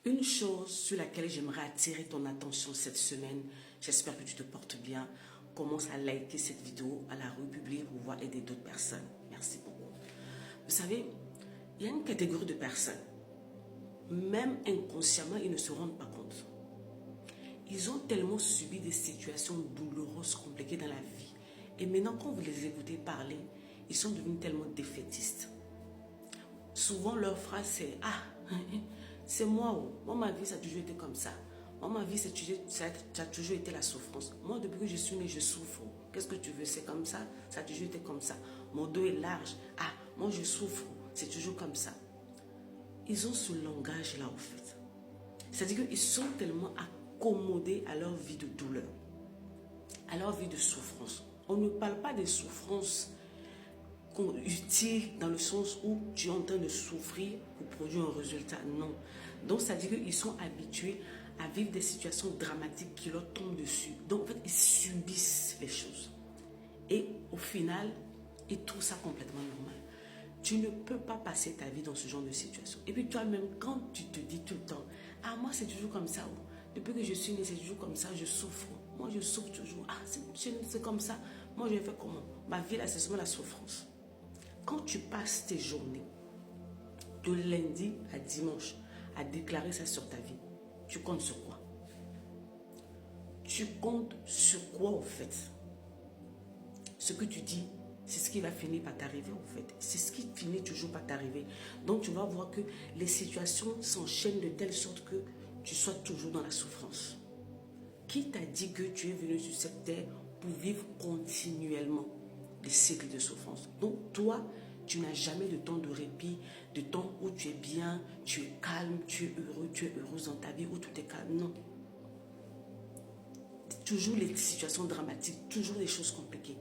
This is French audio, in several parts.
Une chose sur laquelle j'aimerais attirer ton attention cette semaine, j'espère que tu te portes bien. Commence à liker cette vidéo, à la republier pour pouvoir aider d'autres personnes. Merci beaucoup. Vous savez, il y a une catégorie de personnes, même inconsciemment, ils ne se rendent pas compte. Ils ont tellement subi des situations douloureuses, compliquées dans la vie. Et maintenant, quand vous les écoutez parler, ils sont devenus tellement défaitistes. Souvent, leur phrase, c'est « Ah, c'est moi, moi, ma vie, ça a toujours été comme ça. Moi, ma vie, ça a toujours été la souffrance. Moi, depuis que je suis née, je souffre. Qu'est-ce que tu veux? C'est comme ça. Ça a toujours été comme ça. Mon dos est large. Ah, moi, je souffre. C'est toujours comme ça. » Ils ont ce langage-là, en fait. C'est-à-dire qu'ils sont tellement accommodés à leur vie de douleur, à leur vie de souffrance. On ne parle pas des souffrances utiles dans le sens où tu es en train de souffrir pour produire un résultat. Non. Donc, ça veut dire qu'ils sont habitués à vivre des situations dramatiques qui leur tombent dessus. Donc, en fait, ils subissent les choses. Et au final, ils trouvent ça complètement normal. Tu ne peux pas passer ta vie dans ce genre de situation. Et puis toi-même, quand tu te dis tout le temps, « Ah, moi, c'est toujours comme ça. Depuis que je suis née, c'est toujours comme ça. Je souffre. Moi, je souffre toujours. Ah, c'est comme ça. Moi, je vais faire comment? Ma vie, là, c'est seulement la souffrance. » Quand tu passes tes journées, de lundi à dimanche, à déclarer ça sur ta vie, tu comptes sur quoi? Tu comptes sur quoi, en fait? Ce que tu dis, c'est ce qui va finir par t'arriver, en fait. C'est ce qui finit toujours par t'arriver. Donc, tu vas voir que les situations s'enchaînent de telle sorte que tu sois toujours dans la souffrance. Qui t'a dit que tu es venu sur cette terre pour vivre continuellement des cycles de souffrance? Donc, toi, tu n'as jamais de temps de répit, de temps où tu es bien, tu es calme, tu es heureux, tu es heureuse dans ta vie, où tout est calme. Non. Toujours les situations dramatiques, toujours des choses compliquées.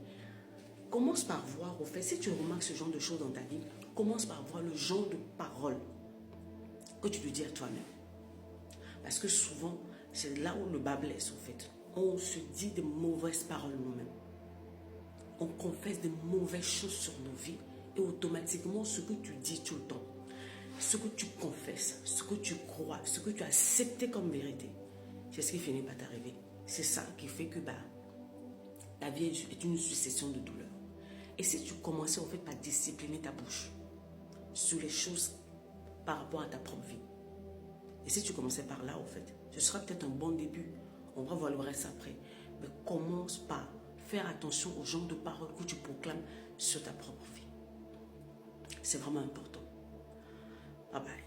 Commence par voir, au fait, si tu remarques ce genre de choses dans ta vie, commence par voir le genre de paroles que tu te dis à toi-même. Parce que souvent, c'est là où le bas blesse, en fait. On se dit de mauvaises paroles nous-mêmes. On confesse de mauvaises choses sur nos vies. Et automatiquement, ce que tu dis tout le temps, ce que tu confesses, ce que tu crois, ce que tu as accepté comme vérité, c'est ce qui finit par t'arriver. C'est ça qui fait que ta vie est une succession de douleurs. Et si tu commençais en fait par discipliner ta bouche sur les choses par rapport à ta propre vie, et si tu commençais par là en fait, ce sera peut-être un bon début. On va voir le reste après. Mais commence par faire attention au genre de paroles que tu proclames sur ta propre vie. C'est vraiment important. Bye bye.